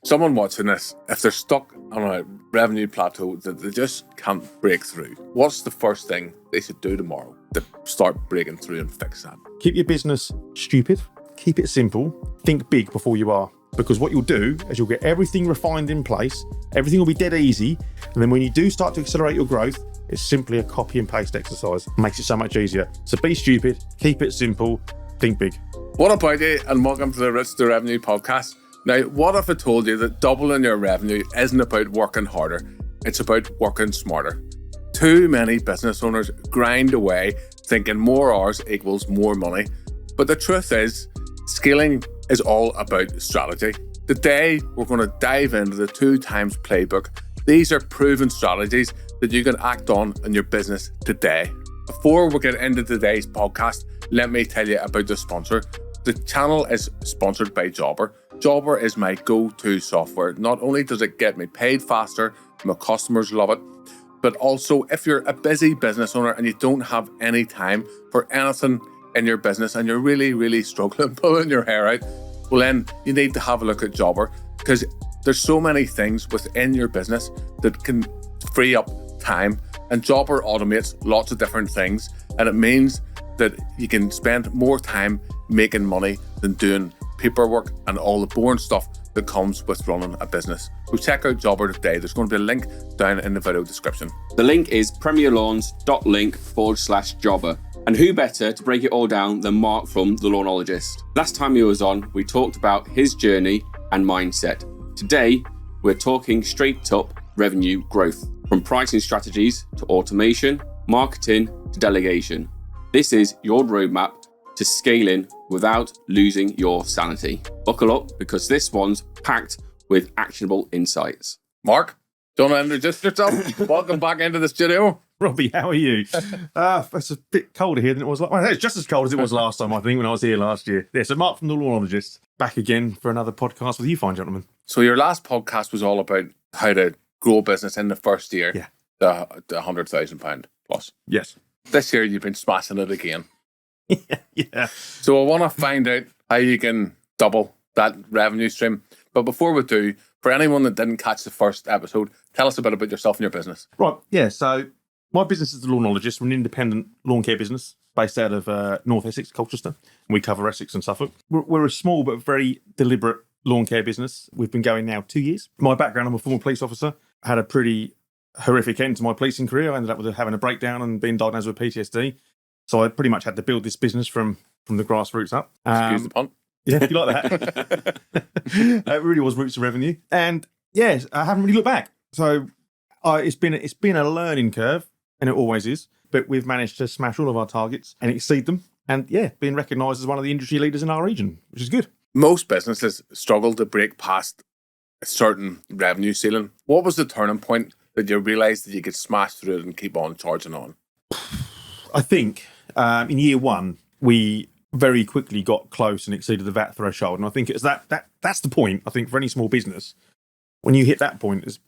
someone watching this, if they're stuck on a revenue plateau that they just can't break through, what's the first thing they should do tomorrow to start breaking through and fix that? Keep your business stupid. Keep it simple. Think big before you are. Because what you'll do is you'll get everything refined in place. Everything will be dead easy. And then when you do start to accelerate your growth, it's simply a copy and paste exercise. It makes it so much easier. So be stupid, keep it simple, think big. What about you? And welcome to the Rich to Revenue podcast. Now, what if I told you that doubling your revenue isn't about working harder, it's about working smarter? Too many business owners grind away thinking more hours equals more money. But the truth is, scaling is all about strategy. Today, we're going to dive into the 2x Playbook. These are proven strategies that you can act on in your business today. Before we get into today's podcast, let me tell you about the sponsor. The channel is sponsored by Jobber. Jobber is my go-to software. Not only does it get me paid faster, my customers love it, but also if you're a busy business owner and you don't have any time for anything in your business and you're really struggling pulling your hair out, well then you need to have a look at Jobber, because there's so many things within your business that can free up time, and Jobber automates lots of different things, and it means that you can spend more time making money than doing paperwork and all the boring stuff that comes with running a business. So check out Jobber today. There's going to be a link down in the video description. The link is premierlawns.link/jobber. And who better to break it all down than Mark from The Lawnologist? Last time he was on, we talked about his journey and mindset. Today, we're talking straight up revenue growth, from pricing strategies to automation, marketing to delegation. This is your roadmap to scaling without losing your sanity. Buckle up, because this one's packed with actionable insights. Mark, do you want to introduce yourself? Welcome back into the studio. Robbie, how are you? It's a bit colder here than it was. It's just as cold as it was last time, I think, when I was here last year. Yeah, so Mark from The Lawnologist, back again for another podcast with you fine gentlemen. So your last podcast was all about how to grow a business in the first year, yeah, the £100,000 plus. Yes. This year you've been smashing it again. Yeah. So I want to find out how you can double that revenue stream. But before we do, for anyone that didn't catch the first episode, tell us a bit about yourself and your business. Right, yeah, so my business is The Lawnologist. We're an independent lawn care business based out of North Essex, Colchester, and we cover Essex and Suffolk. We're a small but very deliberate lawn care business. We've been going now 2 years. My background, I'm a former police officer. I had a pretty horrific end to my policing career. I ended up with having a breakdown and being diagnosed with PTSD. So I pretty much had to build this business from the grassroots up. Excuse the pun. Yeah, you like that? It really was roots of revenue. And yes, I haven't really looked back. So it's been a learning curve, and it always is. But we've managed to smash all of our targets and exceed them. And yeah, being recognised as one of the industry leaders in our region, which is good. Most businesses struggle to break past a certain revenue ceiling. What was the turning point that you realised that you could smash through it and keep on charging on? I think in year one, we very quickly got close and exceeded the VAT threshold. And I think it's that's the point, I think, for any small business. When you hit that point, is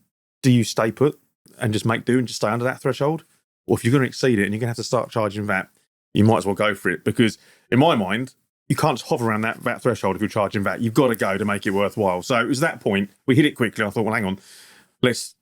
do you stay put and just make do and just stay under that threshold? Or if you're going to exceed it and you're going to have to start charging VAT, you might as well go for it. Because in my mind, you can't just hover around that VAT threshold if you're charging VAT. You've got to go to make it worthwhile. So it was that point. We hit it quickly. I thought, well, hang on, let's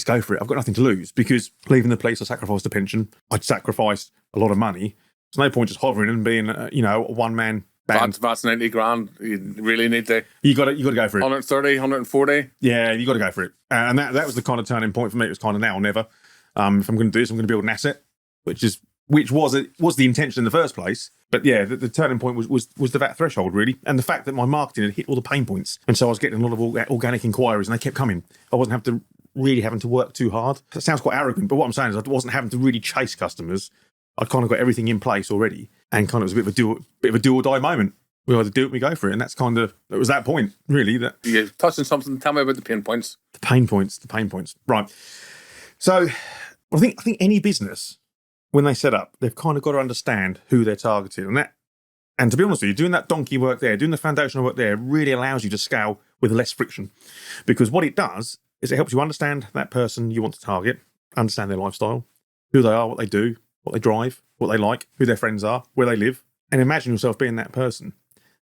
go for it. I've got nothing to lose, because leaving the police, I sacrificed a pension. I'd sacrificed a lot of money. There's no point just hovering and being, a one-man band. That's 90 grand. You really need to. You got to go for it. 130, 140. Yeah, you got to go for it. And that was the kind of turning point for me. It was kind of now or never. If I'm going to do this, I'm going to build an asset, which was the intention in the first place. But yeah, the turning point was the VAT threshold, really, and the fact that my marketing had hit all the pain points, and so I was getting a lot of organic inquiries, and they kept coming. I wasn't having to work too hard. That sounds quite arrogant, but what I'm saying is I wasn't having to really chase customers. I'd kind of got everything in place already, and kind of it was a bit of a do or die moment. We either do it, we go for it, and it was that point, really. That you're touching something. Tell me about the pain points. The pain points. Right. So I think any business, when they set up, they've kind of got to understand who they're targeting, and to be honest with you, doing that donkey work there, doing the foundational work there, really allows you to scale with less friction, because what it does is it helps you understand that person you want to target, understand their lifestyle, who they are, what they do, what they drive, what they like, who their friends are, where they live, and imagine yourself being that person.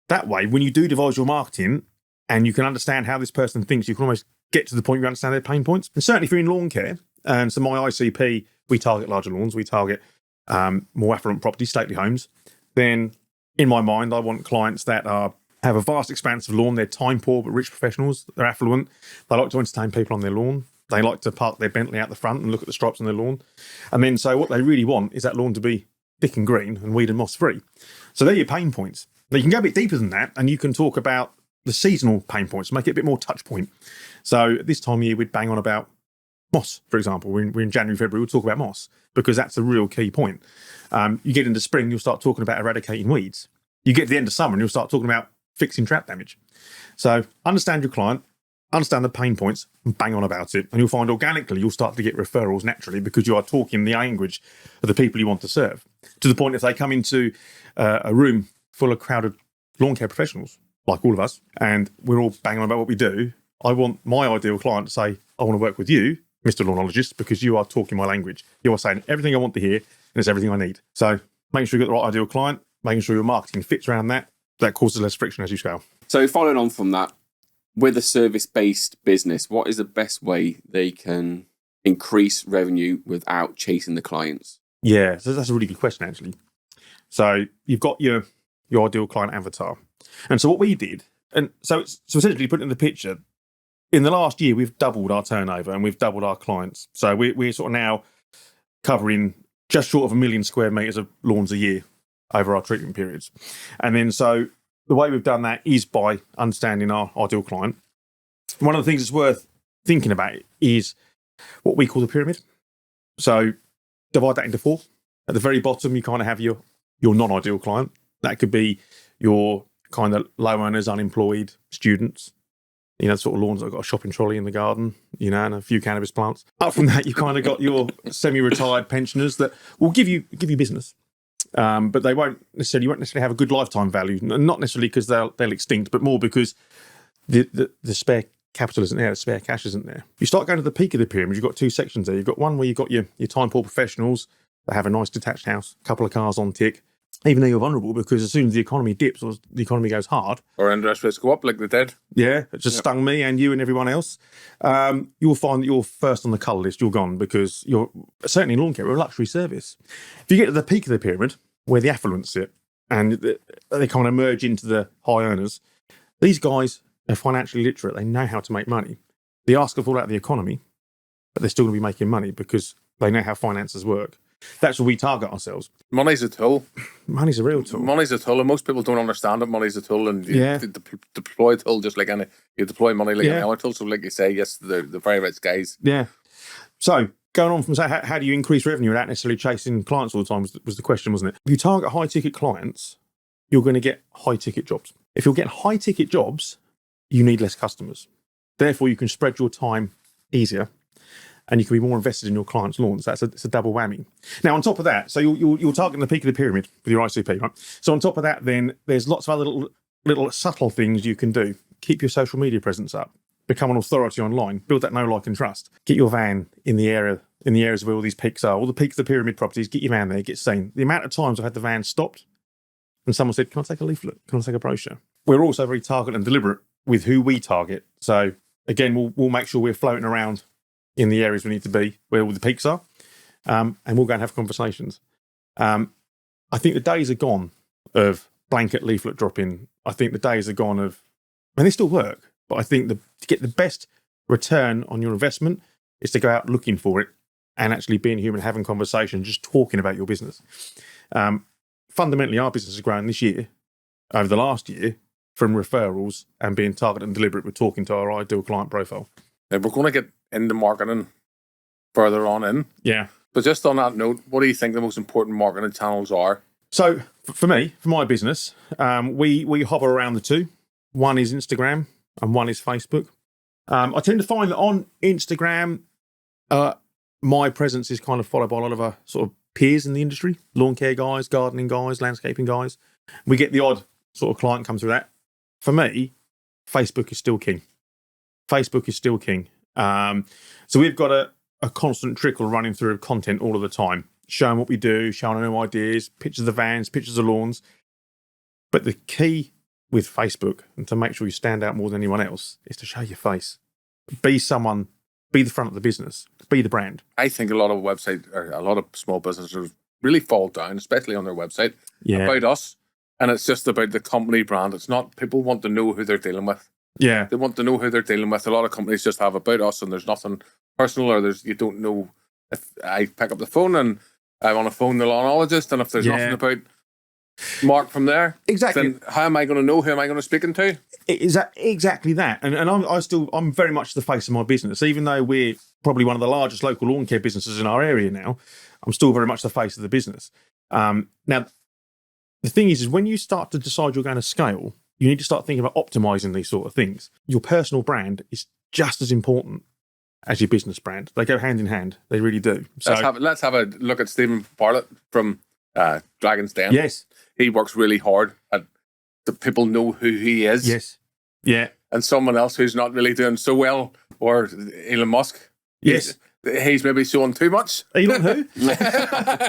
That way, when you do devise your marketing, and you can understand how this person thinks, you can almost get to the point where you understand their pain points. And certainly if you're in lawn care, and so my ICP, we target larger lawns, we target more affluent properties, stately homes, then in my mind, I want clients that have a vast expanse of lawn. They're time poor but rich professionals. They're affluent. They like to entertain people on their lawn. They like to park their Bentley out the front and look at the stripes on their lawn. And then so what they really want is that lawn to be thick and green and weed and moss free. So they're your pain points. Now you can go a bit deeper than that, and you can talk about the seasonal pain points, make it a bit more touch point. So this time of year, we'd bang on about moss, for example. We're in January, February, we'll talk about moss because that's a real key point. You get into spring, you'll start talking about eradicating weeds. You get to the end of summer and you'll start talking about fixing trap damage. So understand your client, understand the pain points, and bang on about it. And you'll find organically you'll start to get referrals naturally because you are talking the language of the people you want to serve. To the point if they come into a room full of crowded lawn care professionals, like all of us, and we're all banging on about what we do, I want my ideal client to say, I want to work with you, Mr. Lawnologist, because you are talking my language. You are saying everything I want to hear, and it's everything I need. So making sure you've got the right ideal client, making sure your marketing fits around that, that causes less friction as you scale. So following on from that, with a service-based business, what is the best way they can increase revenue without chasing the clients? Yeah, so that's a really good question, actually. So you've got your ideal client avatar. And so what we did, and so essentially put it in the picture, in the last year, we've doubled our turnover and we've doubled our clients. So we're sort of now covering just short of 1 million square metres of lawns a year over our treatment periods. And then so the way we've done that is by understanding our ideal client. One of the things that's worth thinking about is what we call the pyramid. So divide that into 4. At the very bottom, you kind of have your non-ideal client. That could be your kind of low earners, unemployed students, sort of lawns that have got a shopping trolley in the garden, and a few cannabis plants. Up from that, you kind of got your semi-retired pensioners that will give you business. But you won't necessarily have a good lifetime value, not necessarily because they'll extinct, but more because the spare capital isn't there, the spare cash isn't there. You start going to the peak of the pyramid, you've got 2 sections there. You've got one where you've got your time poor professionals that have a nice detached house, a couple of cars on tick, even though you're vulnerable, because as soon as the economy dips or the economy goes hard, or interest rates go up like they did. Yeah, it just stung me and you and everyone else. You'll find that you're first on the colour list, you're gone, because you're certainly in lawn care, we're a luxury service. If you get to the peak of the pyramid, where the affluents sit, and they kind of merge into the high earners, these guys are financially literate, they know how to make money. They ask of all out of the economy, but they're still going to be making money because they know how finances work. That's where we target ourselves. Money's a tool. Money's a real tool. Money's a tool, and most people don't understand that money's a tool, and you deploy a tool just like you deploy money like any other tool. So like you say, yes, the very rich guys. Yeah. So going on from how do you increase revenue without necessarily chasing clients all the time was the question, wasn't it? If you target high ticket clients, you're going to get high ticket jobs. If you're getting high ticket jobs, you need less customers. Therefore, you can spread your time easier, and you can be more invested in your clients' lawns. It's a double whammy. Now, on top of that, so you're targeting the peak of the pyramid with your ICP, right? So on top of that, then there's lots of other little subtle things you can do. Keep your social media presence up. Become an authority online. Build that know, like, and trust. Get your van in the areas where all these peaks are, all the peaks of the pyramid properties. Get your van there. Get seen. The amount of times I've had the van stopped and someone said, "Can I take a leaflet? Can I take a brochure?" We're also very targeted and deliberate with who we target. So again, we'll make sure we're floating around in the areas we need to be, where all the peaks are, and we'll go and have conversations. I think the days are gone of blanket leaflet dropping. I think the days are gone of, and they still work, but I think to get the best return on your investment is to go out looking for it and actually being human, having conversation, just talking about your business. Fundamentally, our business has grown this year, over the last year, from referrals and being targeted and deliberate with talking to our ideal client profile. Now, we're going to get into marketing further on in. Yeah. But just on that note, what do you think the most important marketing channels are? So for me, for my business, we hover around the 2. One is Instagram and one is Facebook. I tend to find that on Instagram, my presence is kind of followed by a lot of our sort of peers in the industry, lawn care guys, gardening guys, landscaping guys. We get the odd sort of client come through that. For me, Facebook is still king. Facebook is still king. So we've got a constant trickle running through of content all of the time, showing what we do, showing our new ideas, pictures of the vans, pictures of lawns. But the key with Facebook and to make sure you stand out more than anyone else is to show your face. Be someone, be the front of the business, be the brand. I think a lot of small businesses really fall down, especially on their website, about us. And it's just about the company brand. It's not, people want to know who they're dealing with. Yeah. They want to know who they're dealing with. A lot of companies just have about us and there's nothing personal, or you don't know. If I pick up the phone and I want to phone the Lawnologist, and if there's nothing about Mark from there, exactly, then how am I going to know who am I going to speak to? Exactly that. And I'm very much the face of my business, even though we're probably one of the largest local lawn care businesses in our area now. I'm still very much the face of the business. Now, the thing is when you start to decide you're going to scale, you need to start thinking about optimizing these sort of things. Your personal brand is just as important as your business brand. They go hand in hand. They really do. So let's have a look at Stephen Bartlett from Dragon's Den. Yes. He works really hard at the people know who he is. Yes. Yeah. And someone else who's not really doing so well, or Elon Musk. Yes. He's maybe showing too much. Elon who?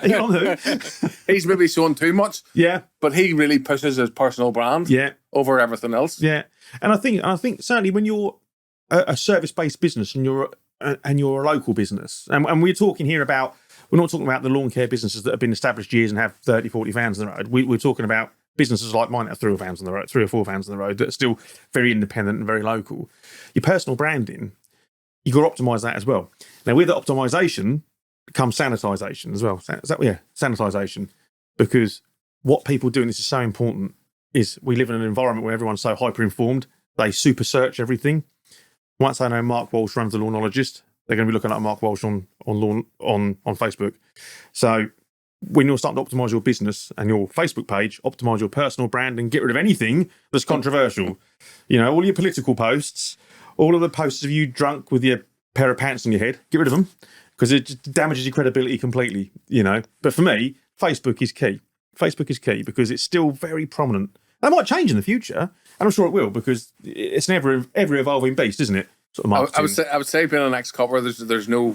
Elon who? He's maybe showing too much. Yeah. But he really pushes his personal brand over everything else. Yeah. And I think certainly when you're a service-based business and you're a local business, and we're talking here about, we're not talking about the lawn care businesses that have been established years and have 30, 40 vans on the road. We're talking about businesses like mine that have 3 or 4 vans on the road that are still very independent and very local. Your personal branding, you've got to optimize that as well. Now, with the optimization comes sanitization as well. Sanitization. Because what people do, and this is so important, is we live in an environment where everyone's so hyper-informed. They super search everything. Once I know Mark Walsh runs the Lawnologist, they're going to be looking at Mark Walsh on Facebook. So when you're starting to optimize your business and your Facebook page, optimize your personal brand and get rid of anything that's controversial. You know, all your political posts, all of the posts of you drunk with your pair of pants on your head, get rid of them because it just damages your credibility completely, you know. But for me, Facebook is key. Facebook is key because it's still very prominent. That might change in the future, and I'm sure it will because it's an ever evolving beast, isn't it? Sort of marketing. I would say being an ex-copper, there's no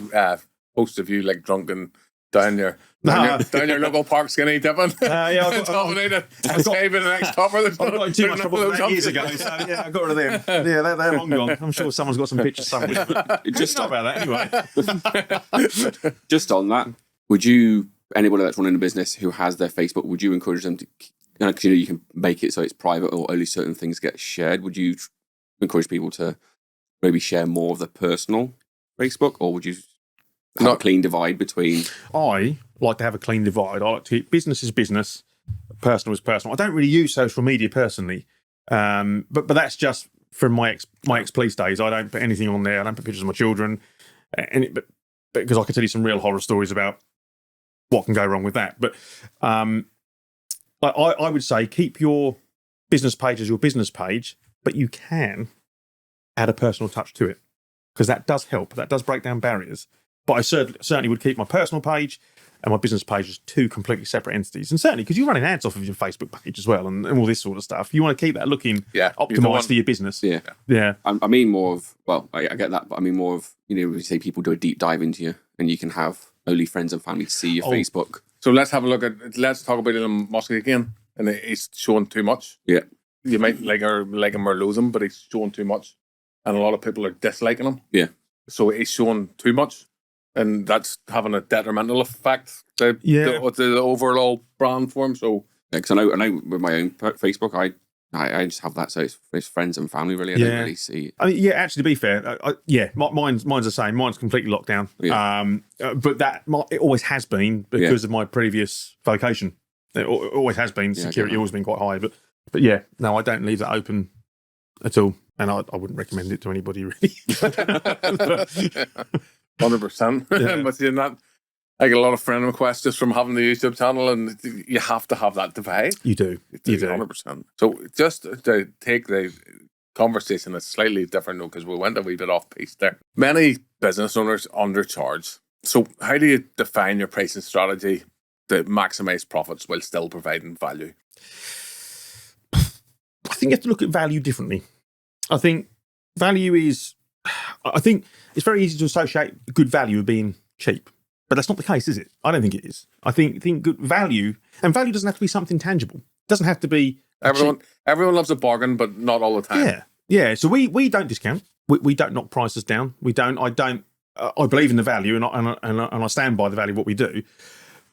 post of you like drunk and down your local park skinny dipping. I've got being an ex-copper. I've got in too much trouble with that years ago, so yeah, I got rid of them. Yeah, they're long gone. I'm sure someone's got some pictures somewhere. Just talk about that anyway. Just on that, would you, anybody that's running a business who has their Facebook, would you encourage them to, because you can make it so it's private or only certain things get shared, would you encourage people to maybe share more of their personal Facebook, or would you have a clean divide between? I like to have a clean divide. I like to keep business is business, personal is personal. I don't really use social media personally, but that's just from my ex-police days. I don't put anything on there. I don't put pictures of my children, but because I can tell you some real horror stories about what can go wrong with that. But I would say keep your business page as your business page, but you can add a personal touch to it because that does help. That does break down barriers. But I certainly would keep my personal page and my business page as 2 completely separate entities. And certainly because you're running ads off of your Facebook page as well and all this sort of stuff. You want to keep that looking optimized for your business. Yeah. I mean more of, well, I get that, but I mean more of, when you say people do a deep dive into you and you can have only friends and family see your Facebook. So let's talk about Elon Musk again. And he's showing too much. Yeah. You might like him or lose him, but he's showing too much. And a lot of people are disliking him. Yeah. So he's showing too much. And that's having a detrimental effect to the overall brand for him. So, because I know with my own Facebook, I just have that. So it's friends and family, really. I don't really see. I mean, actually, to be fair, mine's the same. Mine's completely locked down. Yeah. But it always has been because of my previous vocation. It always has been. Security always been quite high. But yeah, no, I don't leave that open at all. And I wouldn't recommend it to anybody, really. 100%. But seeing that, I get a lot of friend requests just from having the YouTube channel, and you have to have that divide. You do. 100%. So just to take the conversation a slightly different note, because we went a wee bit off piece there. Many business owners undercharge. So how do you define your pricing strategy to maximise profits while still providing value? I think you have to look at value differently. I think it's very easy to associate good value with being cheap, but that's not the case, is it? I don't think it is. I think good value, and value doesn't have to be something tangible. It doesn't have to be Everyone loves a bargain, but not all the time. Yeah. So we don't discount. We don't knock prices down. We don't. I believe in the value, and I stand by the value of what we do.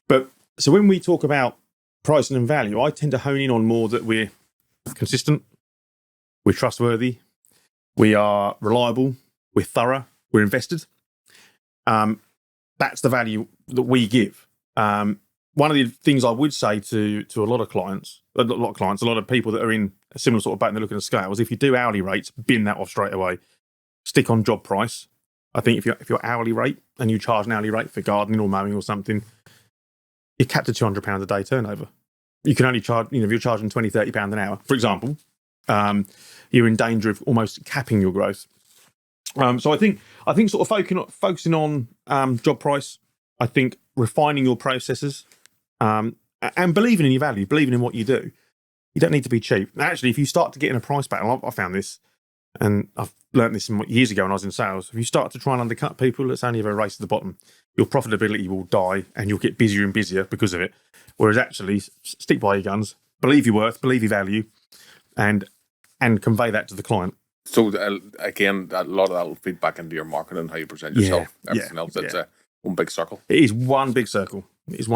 But so when we talk about pricing and value, I tend to hone in on more that we're consistent, we're trustworthy, we are reliable, we're thorough, we're invested. That's the value that we give. One of the things I would say to a lot of clients, a lot of people that are in a similar sort of boat and they're looking at scales, if you do hourly rates, bin that off straight away. Stick on job price. I think if you're hourly rate and you charge an hourly rate for gardening or mowing or something, you're capped at £200 a day turnover. You can only charge, if you're charging £20, £30 an hour, for example, you're in danger of almost capping your growth. So I think sort of focusing on job price, I think refining your processes, and believing in your value, believing in what you do. You don't need to be cheap. Actually, if you start to get in a price battle, I found this, and I've learned this years ago when I was in sales. If you start to try and undercut people, it's only a race to the bottom. Your profitability will die, and you'll get busier and busier because of it. Whereas actually, stick by your guns, believe your worth, believe your value, and convey that to the client. So again, a lot of that will feed back into your marketing, how you present yourself, everything else. It's one big circle. It is one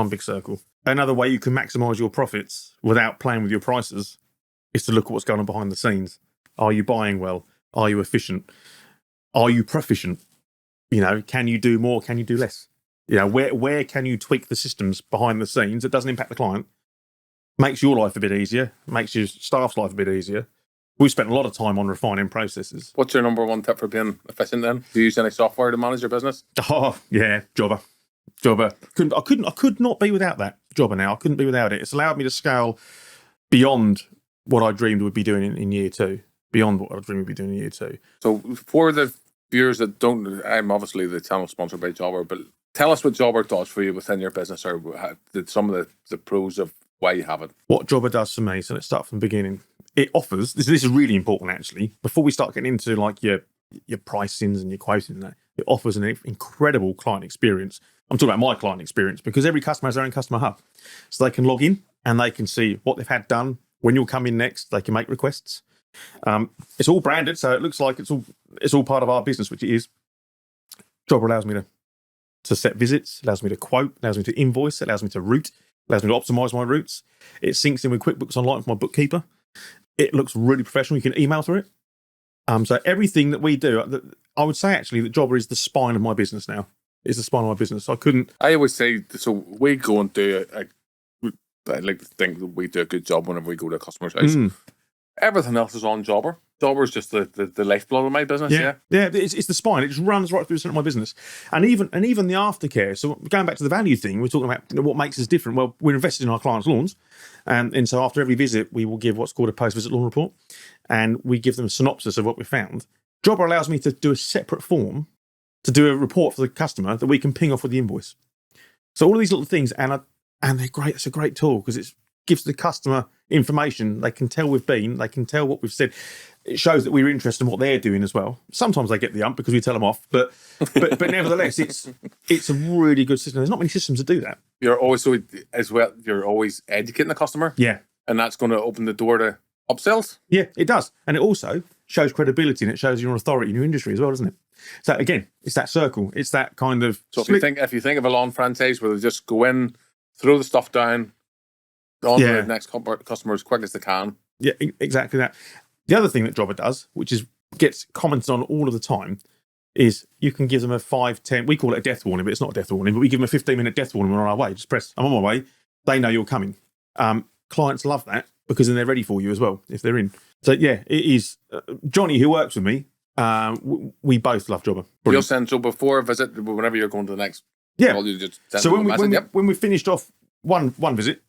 big circle. Another way you can maximise your profits without playing with your prices is to look at what's going on behind the scenes. Are you buying well? Are you efficient? Are you proficient? Can you do more? Can you do less? Where can you tweak the systems behind the scenes that doesn't impact the client? Makes your life a bit easier, makes your staff's life a bit easier. We've spent a lot of time on refining processes. What's your number one tip for being efficient then? Do you use any software to manage your business? Oh, yeah, Jobber. I could not be without that. Jobber now. I couldn't be without it. It's allowed me to scale beyond what I dreamed we'd be doing in year two. So for the viewers that don't, I'm obviously the channel sponsored by Jobber, but tell us what Jobber does for you within your business, or some of the pros of why you have it. What Jobber does for me, so let's start from the beginning. It offers, this is really important actually, before we start getting into like your pricings and your quoting and that, it offers an incredible client experience. I'm talking about my client experience because every customer has their own customer hub. So they can log in and they can see what they've had done. When you'll come in next, they can make requests. It's all branded, so it looks like it's all part of our business, which it is. Jobber allows me to set visits, allows me to quote, allows me to invoice, allows me to route, allows me to optimize my routes. It syncs in with QuickBooks Online for my bookkeeper. It looks really professional. You can email through it. So everything that we do, I would say actually that Jobber is the spine of my business now. It's the spine of my business. I always say, so we go and do I like to think that we do a good job whenever we go to a customer's house. Everything else is on Jobber. Jobber is just the lifeblood of my business. Yeah. It's the spine. It just runs right through the center of my business, and even the aftercare. So going back to the value thing, we're talking about what makes us different. Well, we're invested in our clients' lawns, and so after every visit, we will give what's called a post-visit lawn report, and we give them a synopsis of what we found. Jobber allows me to do a separate form to do a report for the customer that we can ping off with the invoice. So all of these little things, and they're great. It's a great tool because it gives the customer information. They can tell we've been. They can tell what we've said. It shows that we're interested in what they're doing as well. Sometimes they get the ump because we tell them off, but nevertheless, it's a really good system. There's not many systems that do that. You're also as well. You're always educating the customer. Yeah, and that's going to open the door to upsells. Yeah, it does, and it also shows credibility and it shows your authority in your industry as well, doesn't it? So again, it's that circle. It's that kind of. So if you think of a lawn franchise where they just go in, throw the stuff down, on to the next customer as quick as they can. Yeah, exactly that. The other thing that Jobber does, which gets commented on all of the time, is you can give them a 5, 10, we call it a death warning, but it's not a death warning, but we give them a 15-minute death warning when we're on our way. Just press, I'm on my way. They know you're coming. Clients love that because then they're ready for you as well if they're in. So yeah, it is. Johnny, who works with me, we both love Jobber. You'll send, so before a visit, whenever you're going to the next, you just send so when we finished off one visit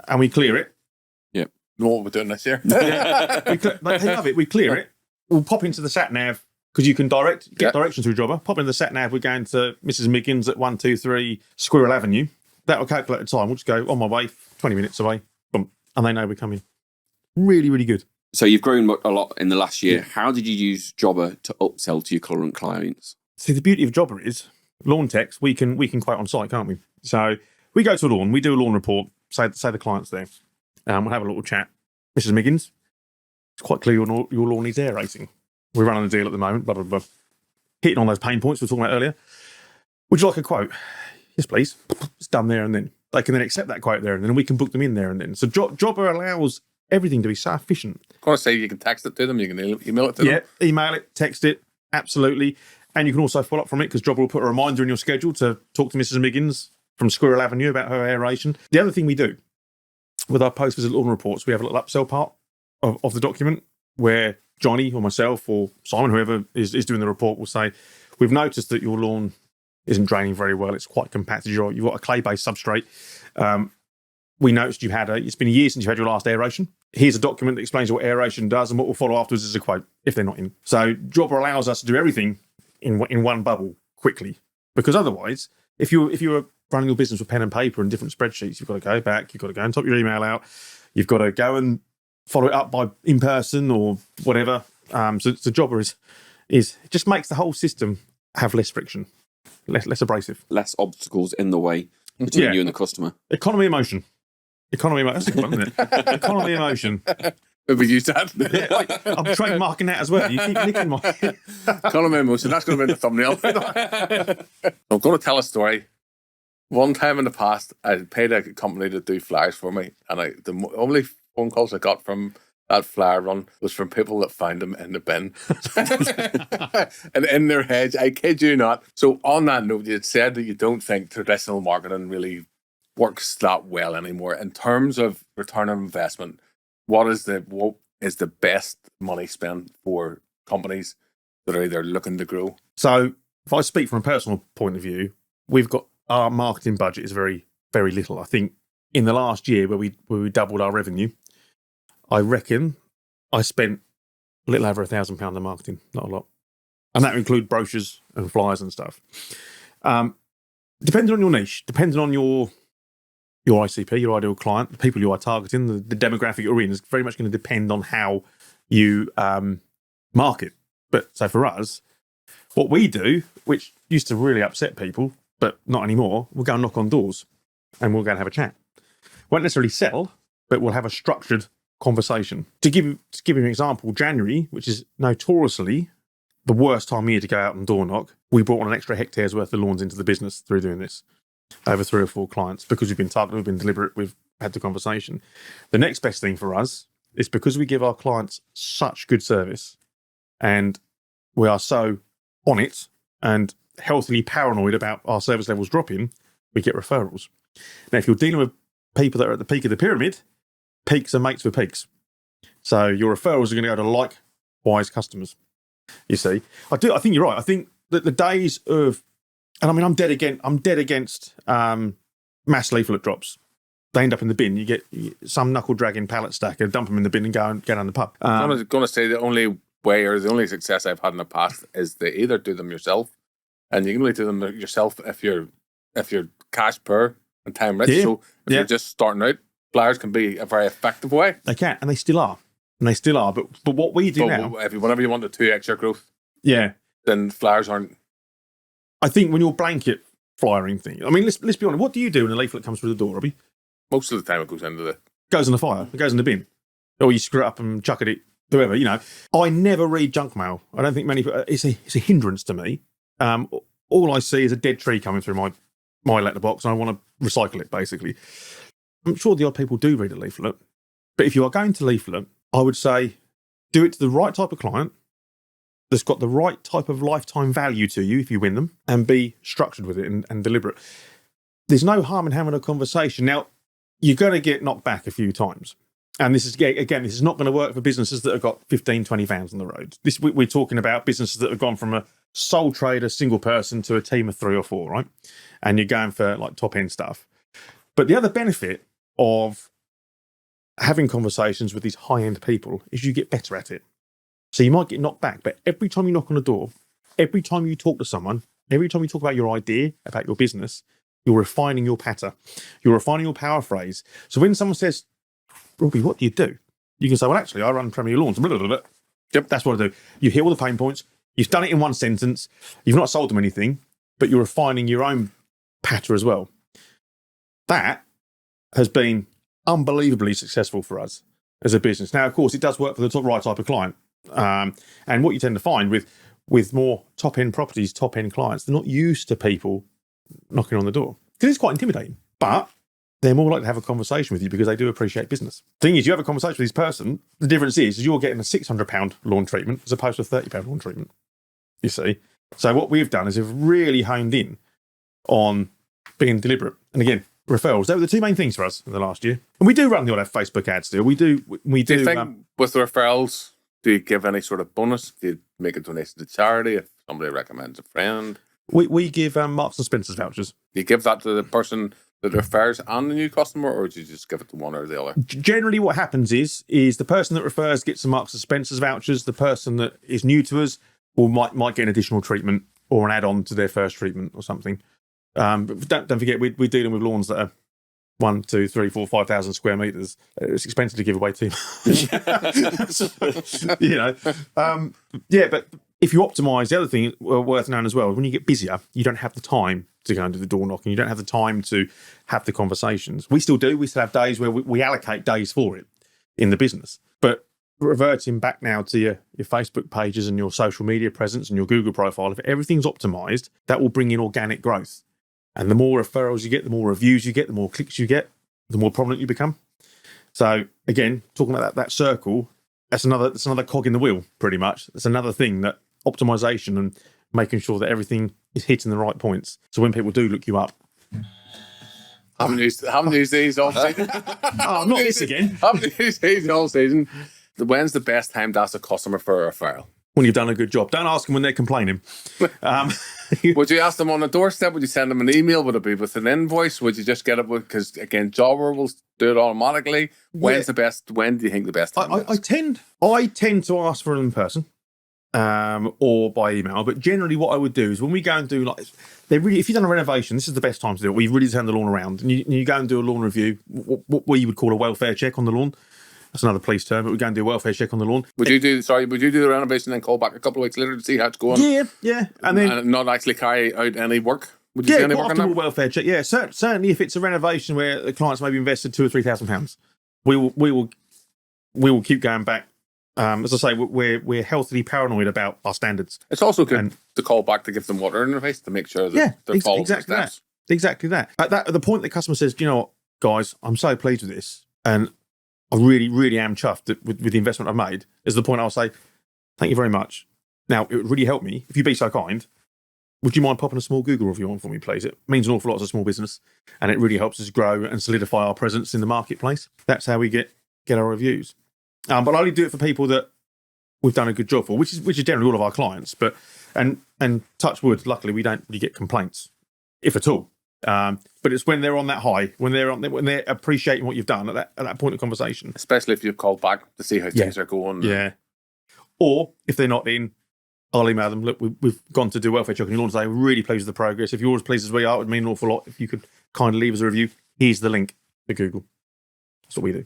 and we clear it, know what we're doing this year. They love it. We clear it. We'll pop into the sat nav because you can get directions through Jobber. Pop into the sat nav. We're going to Mrs. Miggins at 123 Squirrel Avenue. That'll calculate the time. We'll just go on my way, 20 minutes away, boom, and they know we're coming. Really, really good. So you've grown a lot in the last year. How did you use Jobber to upsell to your current clients? See, the beauty of Jobber is lawn techs. We can quote on site, can't we? So we go to a lawn. We do a lawn report. Say the client's there. We'll have a little chat. Mrs. Miggins, it's quite clear your lawn needs aerating. We're running a deal at the moment, blah, blah, blah. Hitting on those pain points we were talking about earlier. Would you like a quote? Yes, please. It's done there and then. They can then accept that quote there and then, and we can book them in there and then. So Jobber allows everything to be so efficient. I want to say you can text it to them, you can email it to them. Yeah, email it, text it, absolutely. And you can also follow up from it because Jobber will put a reminder in your schedule to talk to Mrs. Miggins from Squirrel Avenue about her aeration. The other thing we do with our post-visit lawn reports, we have a little upsell part of the document where Johnny or myself or Simon, whoever is doing the report, will say, we've noticed that your lawn isn't draining very well. It's quite compacted. You've got a clay-based substrate. We noticed it's been a year since you've had your last aeration. Here's a document that explains what aeration does, and what will follow afterwards is a quote, if they're not in. So Jobber allows us to do everything in one bubble quickly, because otherwise, if you're running your business with pen and paper and different spreadsheets, you've got to go back, you've got to go and type your email out, you've got to go and follow it up by in person or whatever. So Jobber is it just makes the whole system have less friction, less abrasive, Less obstacles in the way between you and the customer. Economy of motion. That's a good one, isn't it? Economy of motion. We use that. Yeah, I'm trademarking that as well. You keep nicking my... Economy of motion, that's going to be in the thumbnail. I'm going to tell a story. One time in the past, I paid a company to do flyers for me, and the only phone calls I got from that flyer run was from people that found them in the bin. And in their heads, I kid you not. So on that note, you had said that you don't think traditional marketing really works that well anymore. In terms of return on investment, what is the best money spent for companies that are either looking to grow? So if I speak from a personal point of view, we've got our marketing budget is very, very little. I think in the last year where we doubled our revenue, I reckon I spent a little over £1,000 on marketing, not a lot. And that would include brochures and flyers and stuff. Depending on your niche, depending on your ICP, your ideal client, the people you are targeting, the demographic you're in is very much going to depend on how you market. But so for us, what we do, which used to really upset people, but not anymore, we'll go and knock on doors and we'll go and have a chat. Won't necessarily sell, but we'll have a structured conversation. To give you an example, January, which is notoriously the worst time of year to go out and door knock, we brought on an extra hectare's worth of lawns into the business through doing this. Over 3 or 4 clients, because we've been targeted, we've been deliberate, we've had the conversation. The next best thing for us is because we give our clients such good service and we are so on it and healthily paranoid about our service levels dropping, we get referrals. Now, if you're dealing with people that are at the peak of the pyramid, peaks are mates with peaks. So your referrals are going to go to likewise customers, you see. I think you're right. I think that the days of, and I mean, I'm dead against mass leaflet drops. They end up in the bin. You get some knuckle dragging pallet stacker, dump them in the bin and go and get on the pub. I was going to say the only way or the only success I've had in the past is to either do them yourself, and you can only do them yourself if you're cash poor and time rich. Yeah. So if you're just starting out, flyers can be a very effective way. They can, and they still are. But what we do now, whenever you want the 2x your growth, then flyers aren't. I think when you're blanket flyering thing, I mean, let's be honest. What do you do when a leaflet comes through the door, Robbie? Most of the time, it goes into goes in the fire. It goes in the bin, or you screw it up and chuck it. Whoever, you know. I never read junk mail. I don't think many. It's a hindrance to me. All I see is a dead tree coming through my letterbox, and I want to recycle it. Basically, I'm sure the odd people do read a leaflet, but if you are going to leaflet, I would say do it to the right type of client that's got the right type of lifetime value to you if you win them, and be structured with it and deliberate. There's no harm in having a conversation. Now, you're going to get knocked back a few times. And this is not going to work for businesses that have got 15, 20 vans on the road. We're talking about businesses that have gone from a sole trader, single person, to a team of 3 or 4, right? And you're going for like top end stuff. But the other benefit of having conversations with these high end people is you get better at it. So you might get knocked back, but every time you knock on a door, every time you talk to someone, every time you talk about your idea, about your business, you're refining your patter. You're refining your power phrase. So when someone says, Robbie, what do? You can say, well, actually, I run Premier Lawns. Blah, blah, blah, blah. Yep, that's what I do. You hear all the pain points. You've done it in one sentence. You've not sold them anything, but you're refining your own patter as well. That has been unbelievably successful for us. as a business. Now, of course, it does work for the right type of client. And what you tend to find with more top-end properties, top-end clients, they're not used to people knocking on the door because it's quite intimidating. But they're more likely to have a conversation with you because they do appreciate business. Thing is, you have a conversation with this person, the difference is you're getting a £600 lawn treatment as opposed to a £30 lawn treatment, you see. So what we've done is we've really honed in on being deliberate. And again, referrals, they were the two main things for us in the last year. And we do run the odd Facebook ads still. We do. Do you think with the referrals, do you give any sort of bonus? Do you make a donation to charity if somebody recommends a friend? We give Marks and Spencer's vouchers. Do you give that to the person that refers and the new customer, or do you just give it to one or the other? Generally, what happens is the person that refers gets some Marks and Spencer's vouchers. The person that is new to us might get an additional treatment or an add-on to their first treatment or something. But don't forget, we're dealing with lawns that are 1, 2, 3, 4, 5,000 square meters. It's expensive to give away too much. But if you optimize, the other thing worth knowing as well, when you get busier, you don't have the time to go and do the door knocking. You don't have the time to have the conversations. We still do. We still have days where we allocate days for it in the business. But reverting back now to your Facebook pages and your social media presence and your Google profile, if everything's optimized, that will bring in organic growth. And the more referrals you get, the more reviews you get, the more clicks you get, the more prominent you become. So again, talking about that circle, that's another cog in the wheel, pretty much. That's another thing, that optimization and making sure that everything is hitting the right points. So when people do look you up, I haven't used these all season. not this again. I haven't used these all season. When's the best time to ask a customer for a referral? When you've done a good job. Don't ask them when they're complaining. Would you ask them on the doorstep? Would you send them an email? Would it be with an invoice? Would you just get it? Because again, Jobber will do it automatically. When's the best? When do you think the best time is? I tend to ask for them in person, or by email. But generally, what I would do is when we go and do if you've done a renovation, this is the best time to do it. We've really turned the lawn around, and you go and do a lawn review, what you would call a welfare check on the lawn. That's another police term, but we go and do a welfare check on the lawn. Would you do the renovation and then call back a couple of weeks later to see how it's going? Yeah. And then not actually carry out any work? Would you do any work on that? Welfare check. Yeah, certainly if it's a renovation where the client's maybe invested £2,000 or £3,000, we will keep going back. As I say, we're healthily paranoid about our standards. It's also good to call back to give them water in their face to make sure that they're following the steps. Exactly that. At the point the customer says, "Do you know what, guys, I'm so pleased with this, and I really, really am chuffed with the investment I've made," is the point I'll say, "Thank you very much. Now, it would really help me, if you'd be so kind, would you mind popping a small Google review on for me, please? It means an awful lot as a small business, and it really helps us grow and solidify our presence in the marketplace." That's how we get our reviews. But I only do it for people that we've done a good job for, which is generally all of our clients. But and touch wood, luckily we don't really get complaints, if at all. But it's when they're on that high, when they're appreciating what you've done at that point of conversation. Especially if you've called back to see how things are going. Yeah. Or if they're not in, I'll email them, "Look, we've gone to do welfare check on your lawn today. We're really pleased with the progress. If you're as pleased as we are, it would mean an awful lot if you could kindly leave us a review. Here's the link to Google." That's what we do.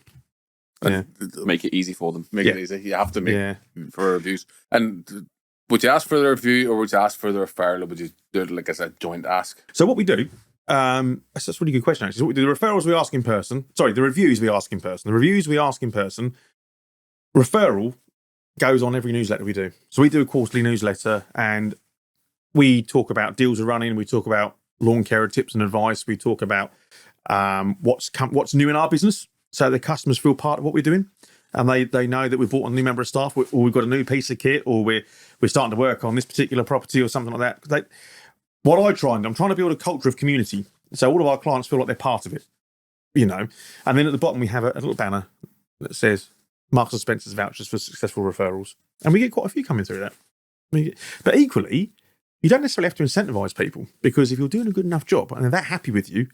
Yeah. Make it easy for them. Make it easy. You have to make for reviews. And would you ask for the review, or would you ask for the referral, or would you do it like as a joint ask? So what we do, that's a really good question, actually. So what we do, the referrals we ask in person. Sorry, the reviews we ask in person. The reviews we ask in person. Referral goes on every newsletter we do. So we do a quarterly newsletter, and we talk about deals we're running. We talk about lawn care tips and advice. We talk about what's new in our business, so the customers feel part of what we're doing, and they know that we've brought on a new member of staff, or we've got a new piece of kit, or we're starting to work on this particular property or something like that. I'm trying to build a culture of community, so all of our clients feel like they're part of it, And then at the bottom we have a little banner that says Marks and Spencer's vouchers for successful referrals, and we get quite a few coming through that. But equally, you don't necessarily have to incentivize people, because if you're doing a good enough job and they're that happy with you,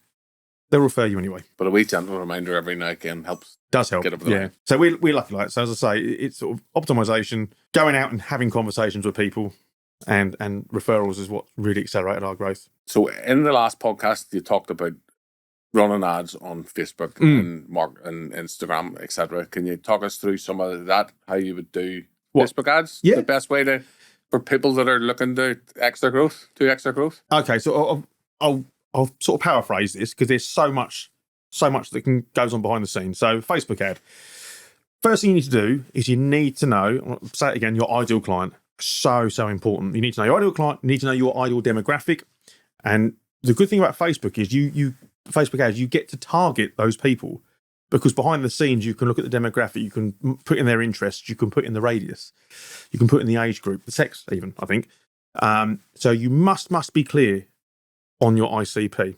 they'll refer you anyway. But a wee gentle reminder every now and again does help. Get over the line. So we're lucky like that. So as I say, it's sort of optimization, going out and having conversations with people, and referrals is what really accelerated our growth. So in the last podcast, you talked about running ads on Facebook and Instagram, etc. Can you talk us through some of that? How you would do Facebook ads? Yeah. The best way for people that are looking to extra growth. Okay, so I'll sort of paraphrase this, because there's so much that goes on behind the scenes. So Facebook ad. First thing you need to do is you need to know, I'll say it again, your ideal client. So important. You need to know your ideal client, you need to know your ideal demographic. And the good thing about Facebook is you Facebook ads, you get to target those people because behind the scenes, you can look at the demographic, you can put in their interests, you can put in the radius, you can put in the age group, the sex even, I think. So you must be clear on your ICP.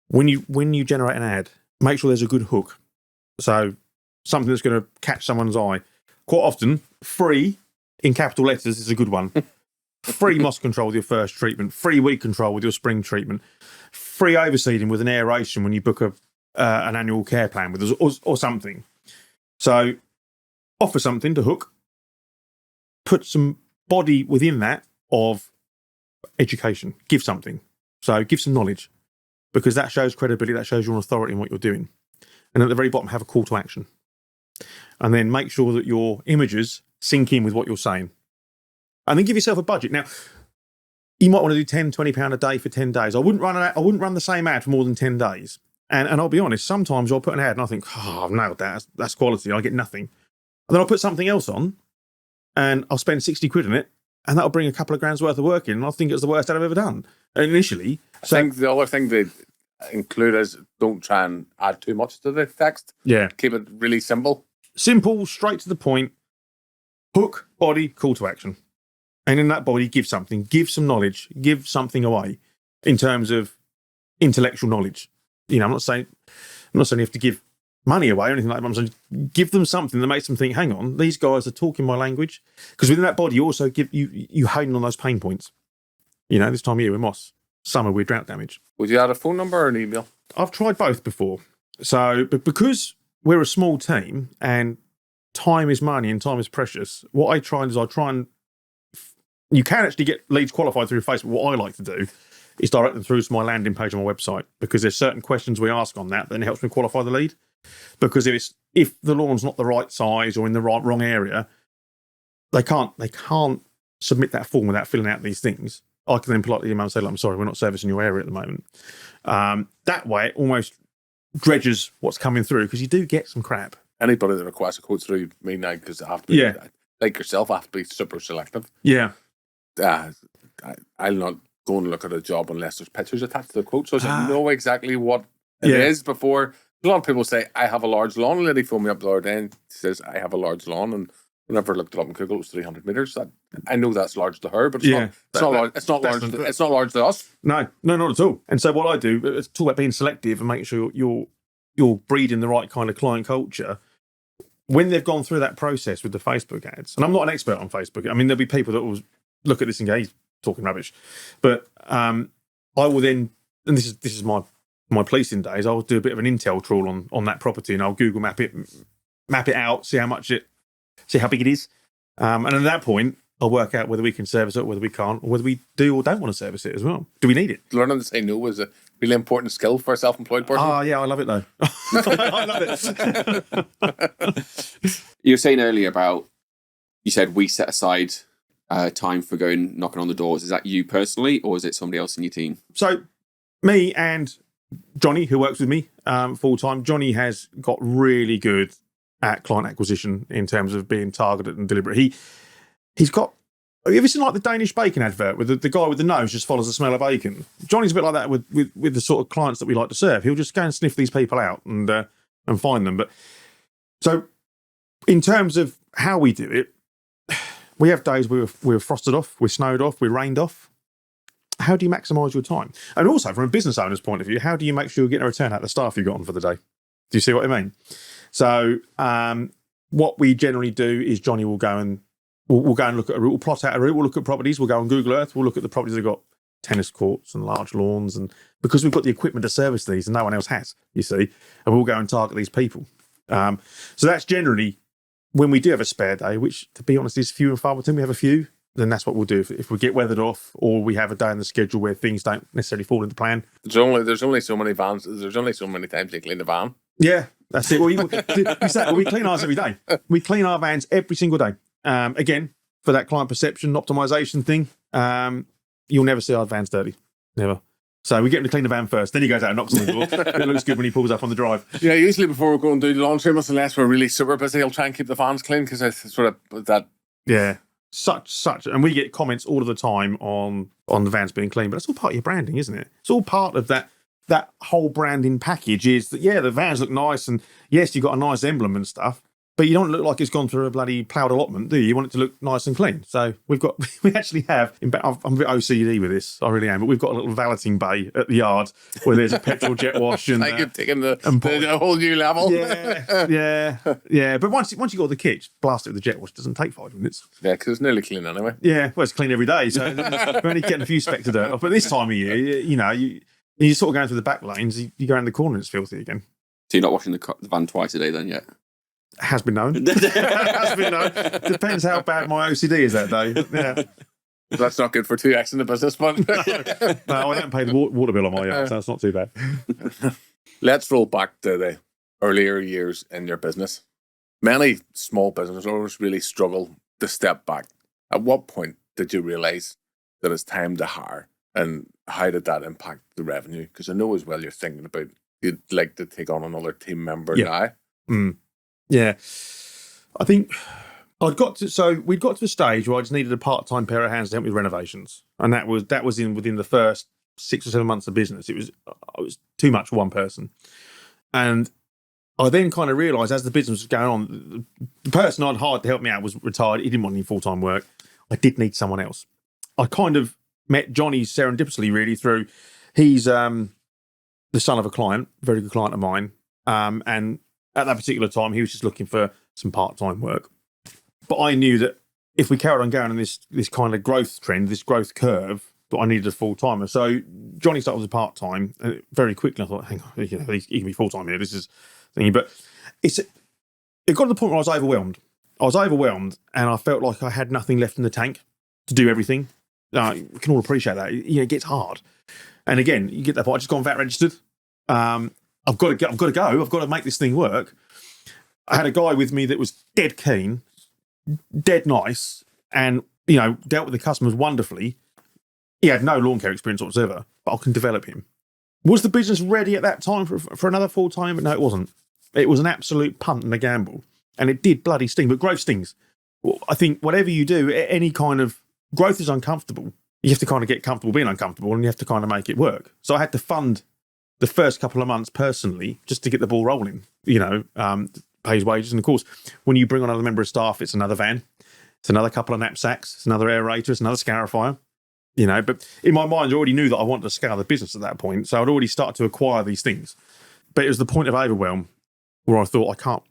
When you generate an ad, make sure there's a good hook. So something that's going to catch someone's eye. Quite often, free in capital letters is a good one. Free moss control with your first treatment, free weed control with your spring treatment, free overseeding with an aeration when you book an annual care plan with us or something. So offer something to hook, put some body within that of education, give something. So give some knowledge because that shows credibility, that shows your authority in what you're doing. And at the very bottom, have a call to action. And then make sure that your images sync in with what you're saying. And then give yourself a budget. Now, you might want to do £10, £20 a day for 10 days. I wouldn't run the same ad for more than 10 days. And I'll be honest, sometimes I'll put an ad and I think, oh, I've nailed that. That's quality. I get nothing. And then I'll put something else on and I'll spend 60 quid on it. And that'll bring a couple of grand's worth of work in. And I think it's the worst ad I've ever done initially. I think the other thing they include is don't try and add too much to the text. Yeah. Keep it really simple. Simple, straight to the point. Hook, body, call to action. And in that body, give something. Give some knowledge. Give something away in terms of intellectual knowledge. You know, I'm not saying you have to give money away or anything like that. I'm saying give them something that makes them think, hang on, these guys are talking my language. Because within that body, you also give you hone on those pain points. You know, this time of year with moss, summer with drought damage. Would you add a phone number or an email? I've tried both before. So, but because we're a small team and time is money and time is precious, what I try and you can actually get leads qualified through Facebook. What I like to do is direct them through to my landing page on my website because there's certain questions we ask on that, then it helps me qualify the lead. Because if the lawn's not the right size or in the wrong area, they can't submit that form without filling out these things. I can then politely email and say, I'm sorry, we're not servicing your area at the moment. That way, it almost dredges what's coming through because you do get some crap. Anybody that requests a quote through me now, because I have to be, like yourself, I have to be super selective. Yeah. I'll not go and look at a job unless there's pictures attached to the quote. So I know exactly what it is before. A lot of people say, I have a large lawn. A lady phoned me up the other day and says, I have a large lawn. And whenever I looked it up in Google, it was 300 metres. I know that's large to her, but it's not large to us. No, not at all. And so what I do is talk about being selective and making sure you're breeding the right kind of client culture. When they've gone through that process with the Facebook ads, and I'm not an expert on Facebook. I mean, there'll be people that will look at this and go, he's talking rubbish. But I will then, and this is my policing days, I'll do a bit of an intel trawl on that property and I'll Google map it out, see how big it is. And at that point, I'll work out whether we can service it, whether we can't, or whether we do or don't want to service it as well. Do we need it? Learning to say no is a really important skill for a self-employed person. Oh, yeah, I love it though. I love it. You were saying earlier about, you said we set aside time for going knocking on the doors. Is that you personally, or is it somebody else in your team? So me and Johnny, who works with me full time, Johnny has got really good at client acquisition in terms of being targeted and deliberate. He's got. Have you ever seen like the Danish bacon advert where the guy with the nose just follows the smell of bacon? Johnny's a bit like that with the sort of clients that we like to serve. He'll just go and sniff these people out and find them. But so in terms of how we do it, we have days we're frosted off, we're snowed off, we're rained off. How do you maximise your time? And also from a business owner's point of view, how do you make sure you're getting a return out of the staff you've got on for the day? Do you see what I mean? So what we generally do is Johnny will go and we'll go and look at a route, we'll plot out a route, we'll look at properties, we'll go on Google Earth, we'll look at the properties that have got tennis courts and large lawns, and because we've got the equipment to service these and no one else has, you see, and we'll go and target these people. So that's generally when we do have a spare day, which to be honest is few and far between. We have a few, then that's what we'll do. If we get weathered off or we have a day in the schedule where things don't necessarily fall into plan. There's only so many vans, there's only so many times you clean the van. Yeah, that's it. Well, we clean ours every day. We clean our vans every single day. Again, for that client perception optimization thing, you'll never see our vans dirty. Never. So we get him to clean the van first. Then he goes out and knocks on the door. It looks good when he pulls up on the drive. Yeah, usually before we go and do laundry, unless we're really super busy, I'll try and keep the vans clean because it's sort of that. Yeah, such, and we get comments all of the time on the vans being clean, but it's all part of your branding, isn't it? It's all part of that whole branding package. Is that the vans look nice, and yes, you've got a nice emblem and stuff, but you don't look like it's gone through a bloody ploughed allotment, do you? You want it to look nice and clean. So we actually have. I'm a bit OCD with this, I really am, but we've got a little valeting bay at the yard where there's a petrol jet wash and. I could take him the whole new level. Yeah. But once you got the kit, just blast it with the jet wash. It doesn't take 5 minutes. Yeah, because it's nearly clean anyway. Yeah, well, it's clean every day, so we're only getting a few specks of dirt off. But this time of year, you're sort of going through the back lanes. You go around the corner, and it's filthy again. So you're not washing the van twice a day then yet? Has been known. Has been known. Depends how bad my OCD is that day. Yeah. That's not good for 2x in the business fund. No, I don't pay the water bill on my yacht, so that's not too bad. Let's roll back to the earlier years in your business. Many small business owners really struggle to step back. At what point did you realise that it's time to hire? And how did that impact the revenue? Because I know as well you're thinking about you'd like to take on another team member now. Yeah. I think we'd got to the stage where I just needed a part-time pair of hands to help me with renovations. And that was within the first 6 or 7 months of business. It was too much for one person. And I then kind of realised as the business was going on, the person I'd hired to help me out was retired. He didn't want any full-time work. I did need someone else. I kind of met Johnny serendipitously really through, he's the son of a client, very good client of mine. And at that particular time, he was just looking for some part-time work. But I knew that if we carried on going on this kind of growth trend, this growth curve, that I needed a full-timer. So Johnny started as a part-time. Very quickly, I thought, hang on, he can be full-time here. This is thingy. But it got to the point where I was overwhelmed. And I felt like I had nothing left in the tank to do everything. We can all appreciate that. It gets hard. And again, you get that point. I just gone VAT registered. I've got to go. I've got to make this thing work. I had a guy with me that was dead keen, dead nice, and dealt with the customers wonderfully. He had no lawn care experience whatsoever, but I can develop him. Was the business ready at that time for another full time? No, it wasn't. It was an absolute punt and a gamble, and it did bloody sting. But growth stings. Well, I think whatever you do, any kind of growth is uncomfortable. You have to kind of get comfortable being uncomfortable, and you have to kind of make it work. So I had to fund the first couple of months personally, just to get the ball rolling, pay his wages. And of course, when you bring on another member of staff, it's another van, it's another couple of knapsacks, it's another aerator, it's another scarifier, But in my mind, I already knew that I wanted to scale the business at that point. So I'd already started to acquire these things. But it was the point of overwhelm where I thought I can't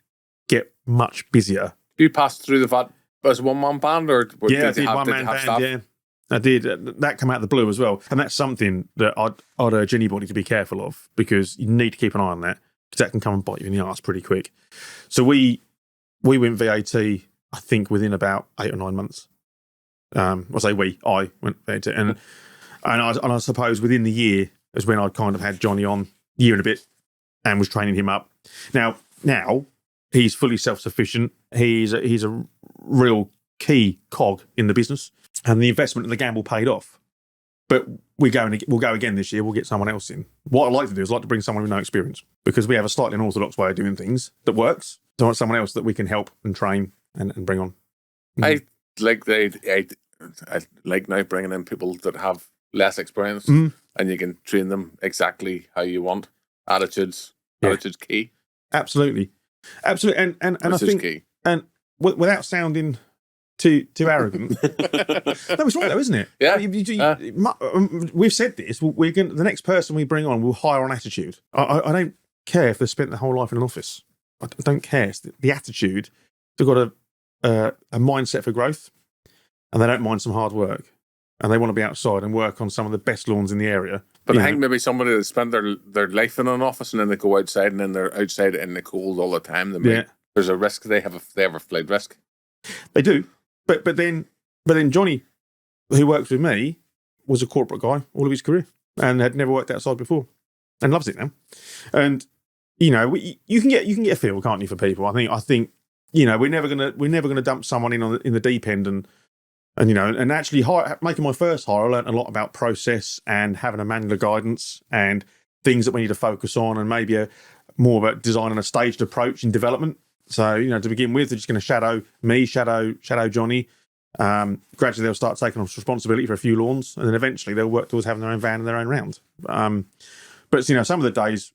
get much busier. You passed through the VAT as a one-man band? Or I did one-man band, staff? Yeah. I did. That came out of the blue as well. And that's something that I'd urge anybody to be careful of, because you need to keep an eye on that, because that can come and bite you in the arse pretty quick. So we went VAT, I think, within about 8 or 9 months. I went VAT. And I suppose within the year is when I'd kind of had Johnny on, year and a bit, and was training him up. Now he's fully self-sufficient. He's a real key cog in the business. And the investment and the gamble paid off. But we'll go again this year. We'll get someone else in. What I'd like to do is to bring someone with no experience, because we have a slightly unorthodox way of doing things that works. So I want someone else that we can help and train and bring on. I like now bringing in people that have less experience, and you can train them exactly how you want. Attitude's key. Absolutely. And I think key. And without sounding too arrogant. No, it's right though, isn't it? Yeah. We've said this. The next person we bring on will hire on attitude. I don't care if they've spent their whole life in an office. I don't care. It's the attitude. They've got a mindset for growth, and they don't mind some hard work, and they want to be outside and work on some of the best lawns in the area. But I think maybe somebody that spent their life in an office and then they go outside and then they're outside in the cold all the time. There's a risk. They have a flight risk. They do. But then Johnny, who works with me, was a corporate guy all of his career and had never worked outside before and loves it now. And you can get a feel, can't you, for people? I think we're never gonna dump someone in the deep end and And, and actually making my first hire, I learned a lot about process and having a manual guidance and things that we need to focus on, and maybe more about designing a staged approach in development. So, to begin with, they're just going to shadow me, shadow Johnny. Gradually, they'll start taking on responsibility for a few lawns, and then eventually they'll work towards having their own van and their own round. But some of the days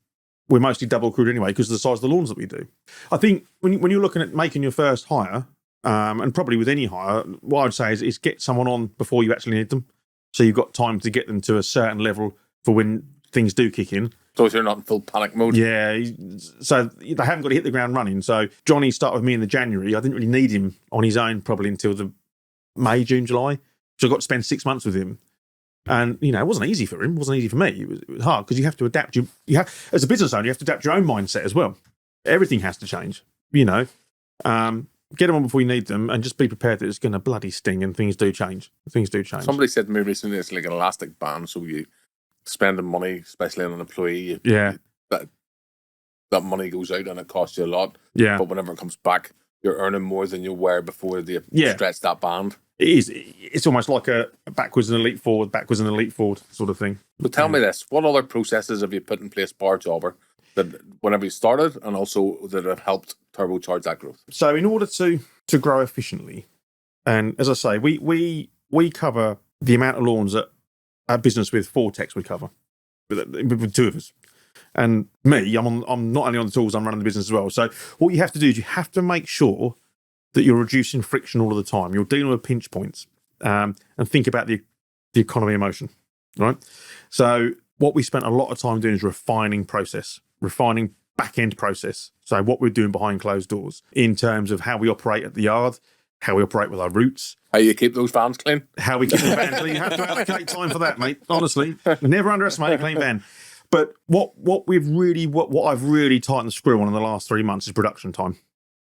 we're mostly double crewed anyway because of the size of the lawns that we do. I think when you're looking at making your first hire, and probably with any hire, what I'd say is get someone on before you actually need them. So you've got time to get them to a certain level for when things do kick in. So you're not in full panic mode. Yeah, so they haven't got to hit the ground running. So Johnny started with me in the January. I didn't really need him on his own probably until the May, June, July. So I got to spend 6 months with him. And, it wasn't easy for him. It wasn't easy for me. It was hard because you have to adapt. You have, as a business owner, you have to adapt your own mindset as well. Everything has to change, Get them on before you need them, and just be prepared that it's going to bloody sting, and things do change. Somebody said to me recently it's like an elastic band, so you spending money, especially on an employee, that money goes out and it costs you a lot. Yeah. But whenever it comes back, you're earning more than you were before they stretch that band. It is. It's almost like a backwards and a leap forward sort of thing. But tell me this, what other processes have you put in place bar jobber that whenever you started and also that have helped turbocharge that growth? So in order to grow efficiently, and as I say, we cover the amount of lawns that our business with 4 techs would cover, with 2 of us. And me, I'm not only on the tools, I'm running the business as well. So what you have to do is you have to make sure that you're reducing friction all of the time. You're dealing with pinch points, and think about the economy of motion, right? So what we spent a lot of time doing is refining back-end process. So what we're doing behind closed doors in terms of how we operate at the yard, how we operate with our routes. How you keep those vans clean. How we keep the vans clean. You have to allocate time for that, mate. Honestly, never underestimate a clean van. But what I've really tightened the screw on in the last 3 months is production time.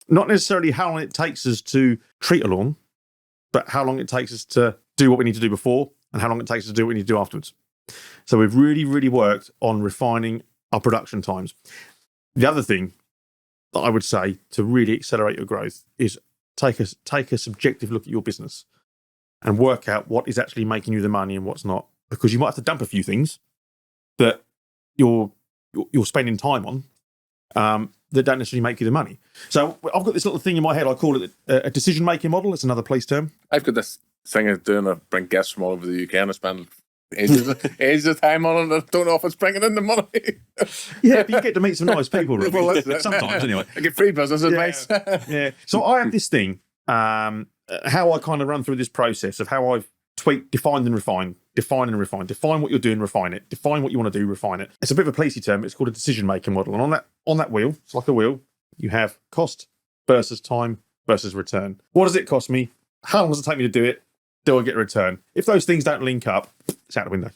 Not necessarily how long it takes us to treat a lawn, but how long it takes us to do what we need to do before and how long it takes us to do what we need to do afterwards. So we've really, really worked on refining our production times. The other thing that I would say to really accelerate your growth is take a subjective look at your business and work out what is actually making you the money and what's not. Because you might have to dump a few things that you're spending time on that don't necessarily make you the money. So I've got this little thing in my head. I call it a decision-making model. It's another police term. I've got this thing of doing. I bring guests from all over the UK and I spend ages of time on it. I don't know if it's bringing in the money. Yeah, but you get to meet some nice people. Really. Well, sometimes anyway. I get free business advice. Yeah. So I have this thing, how I kind of run through this process of how I've tweaked, defined and refined. Define what you're doing, refine it. Define what you want to do, refine it. It's a bit of a policey term. It's called a decision-making model. And on that wheel, it's like a wheel, you have cost versus time versus return. What does it cost me? How long does it take me to do it? Do I get a return? If those things don't link up, it's out the window.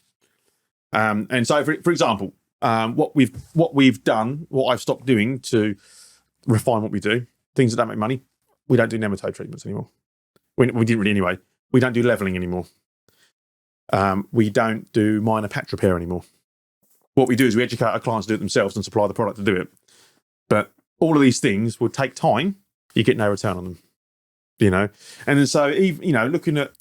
And so, for example, what we've done, what I've stopped doing to refine what we do, things that don't make money, we don't do nematode treatments anymore. We didn't really anyway. We don't do levelling anymore. We don't do minor patch repair anymore. What we do is we educate our clients to do it themselves and supply the product to do it. But all of these things will take time. You get no return on them, And then so, looking at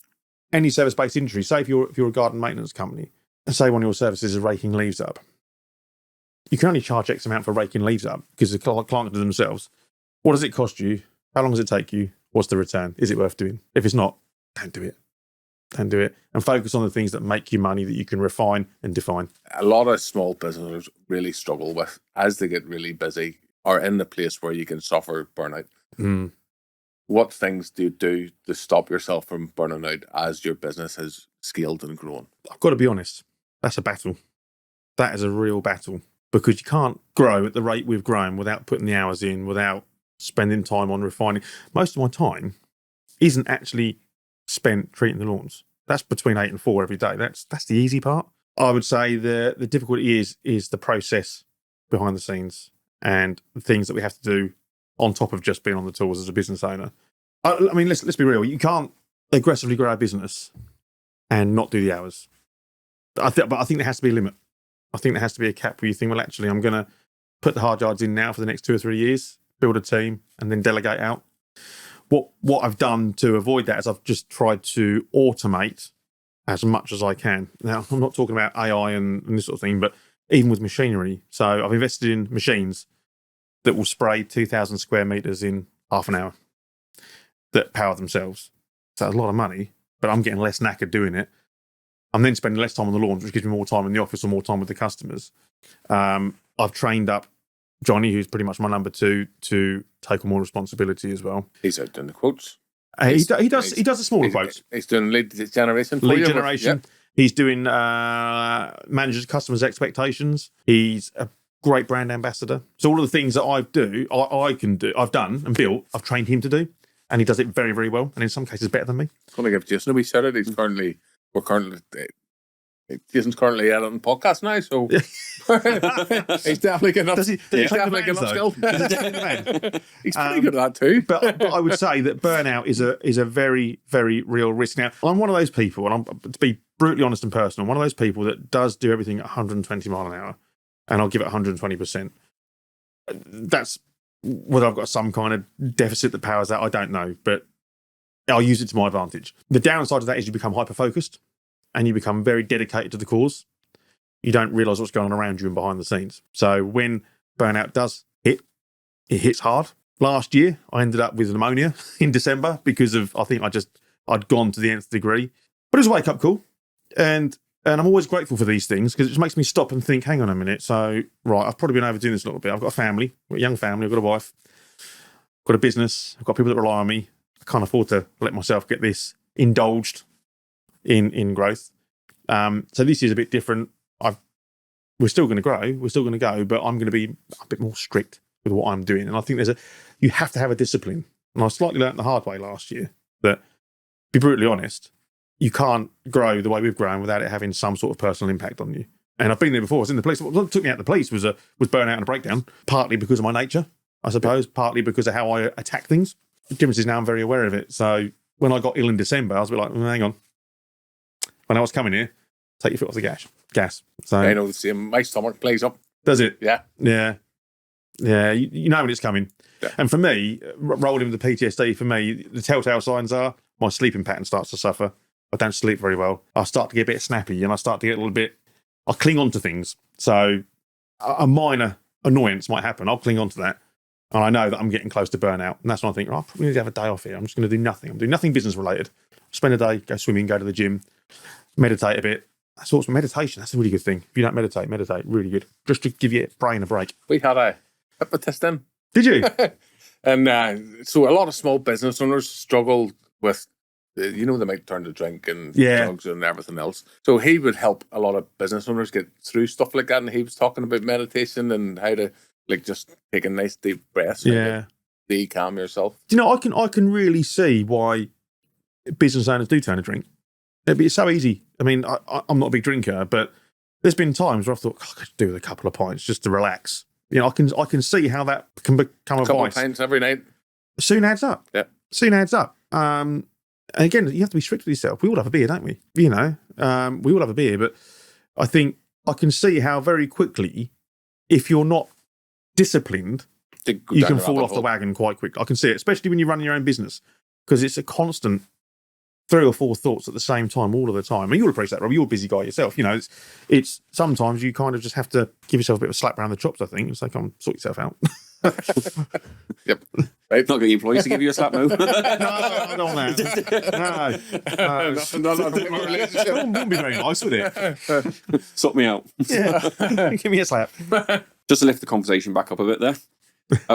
any service-based industry, say if you're a garden maintenance company, and say one of your services is raking leaves up, you can only charge X amount for raking leaves up because the client can do it themselves. What does it cost you? How long does it take you? What's the return? Is it worth doing? If it's not, don't do it. And do it, and focus on the things that make you money that you can refine and define. A lot of small businesses really struggle with, as they get really busy, are in the place where you can suffer burnout. Mm. What things do you do to stop yourself from burning out as your business has scaled and grown? I've got to be honest, that's a battle. That is a real battle because you can't grow at the rate we've grown without putting the hours in, without spending time on refining. Most of my time isn't actually spent treating the lawns. That's between 8 and 4 every day. That's the easy part. I would say the difficulty is the process behind the scenes and the things that we have to do on top of just being on the tools as a business owner. I mean, let's be real. You can't aggressively grow a business and not do the hours. But I think there has to be a limit. I think there has to be a cap where you think, well, actually, I'm going to put the hard yards in now for the next 2 or 3 years, build a team, and then delegate out. what I've done to avoid that is I've just tried to automate as much as I can. Now, I'm not talking about AI and this sort of thing, but even with machinery. So I've invested in machines that will spray 2,000 square meters in half an hour that power themselves. So that's a lot of money, but I'm getting less knackered doing it. I'm then spending less time on the lawns, which gives me more time in the office or more time with the customers. I've trained up Johnny, who's pretty much my number 2, to take on more responsibility as well. He's out doing the quotes. He does the smaller quotes. He's doing lead generation. Lead generation. He's doing manages customers' expectations. He's a great brand ambassador. So all of the things that I can do, I've done and built, I've trained him to do, and he does it very, very well, and in some cases better than me. I'm going to give Jason a wee shout out. Jason's currently editing podcast now, so he's definitely getting up. Does he definitely getting upskilled. He's pretty good at that too. but I would say that burnout is a very, very real risk. Now, I'm one of those people, and to be brutally honest and personal, one of those people that does do everything at 120 mile an hour, and I'll give it 120%. That's whether I've got some kind of deficit that powers that, I don't know, but I'll use it to my advantage. The downside of that is you become hyper-focused and you become very dedicated to the cause. You don't realise what's going on around you and behind the scenes. So when burnout does hit, it hits hard. Last year, I ended up with pneumonia in December because of, I think I'd gone to the nth degree. But it was a wake-up call. And I'm always grateful for these things because it just makes me stop and think, hang on a minute. So, right, I've probably been overdoing this a little bit. I've got a family, I've got a young family, I've got a wife, I've got a business, I've got people that rely on me. I can't afford to let myself get this indulged in growth. So this is a bit different. We're still going to grow, we're still going to go, but I'm going to be a bit more strict with what I'm doing. And I think you have to have a discipline. And I slightly learnt the hard way last year that, to be brutally honest, you can't grow the way we've grown without it having some sort of personal impact on you. And I've been there before. I was in the police. What took me out of the police was burnout and a breakdown, partly because of my nature, I suppose, partly because of how I attack things. The difference is now I'm very aware of it. So when I got ill in December, I was a bit like, hang on. When I was coming here, take your foot off the gas. So I know the same. My stomach plays up. Does it? Yeah. Yeah. Yeah. You know when it's coming. Yeah. And for me, rolling with the PTSD, for me, the telltale signs are my sleeping pattern starts to suffer. I don't sleep very well. I start to get a bit snappy and I start to get a little bit, I cling on to things. So a minor annoyance might happen. I'll cling on to that. And I know that I'm getting close to burnout. And that's when I think, I probably need to have a day off here. I'm just going to do nothing. I'm doing nothing business related. Spend a day, go swimming, go to the gym, meditate a bit. That's also meditation. That's a really good thing. If you don't meditate, really good. Just to give your brain a break. We had a hypnotist in. Did you? And so a lot of small business owners struggle with, they might turn to drink and drugs and everything else. So he would help a lot of business owners get through stuff like that. And he was talking about meditation and how to just take a nice deep breath. Yeah. De-calm yourself. Do you know, I can really see why business owners do turn to drink. It's so easy. I mean, I'm not a big drinker, but there's been times where I've thought, I could do with a couple of pints just to relax. I can see how that can become a couple vice. of pints every night. Soon adds up. Yeah. Soon adds up. And again, you have to be strict with yourself. We all have a beer, don't we? We all have a beer, but I think I can see how very quickly, if you're not disciplined, you can fall off the wagon quite quick. I can see it, especially when you run your own business, because it's a constant 3 or 4 thoughts at the same time, all of the time. And you'll appreciate that, Rob. You're a busy guy yourself. It's sometimes you kind of just have to give yourself a bit of a slap around the chops, I think. It's like, sort yourself out. Yep. Right. Not getting employees to give you a slap, no. No, I don't want that. No. It wouldn't be very nice, would it? Sort me out. Yeah. Give me a slap. Just to lift the conversation back up a bit there.